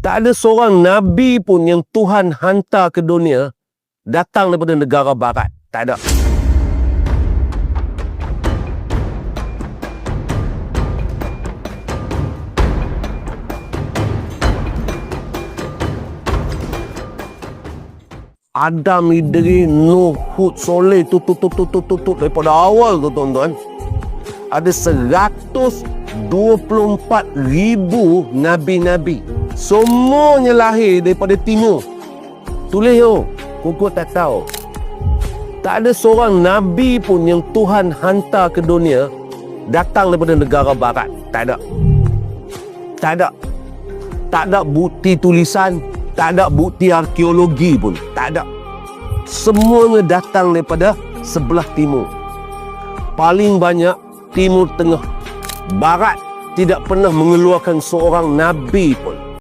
Tak ada seorang Nabi pun yang Tuhan hantar ke dunia datang daripada negara barat. Tak ada. Adam, Idris, Nuh, Hud, Soleh, tutut daripada awal tu tuan-tuan. Ada 124,000 Nabi-Nabi. Semuanya lahir daripada timur. Tulis yo, Kukuk tak tahu. Tak ada seorang Nabi pun yang Tuhan hantar ke dunia datang daripada negara barat. Tak ada. Tak ada. Tak ada bukti tulisan, tak ada bukti arkeologi pun. Tak ada. Semuanya datang daripada sebelah timur. Paling banyak Timur Tengah. Barat tidak pernah mengeluarkan seorang Nabi pun.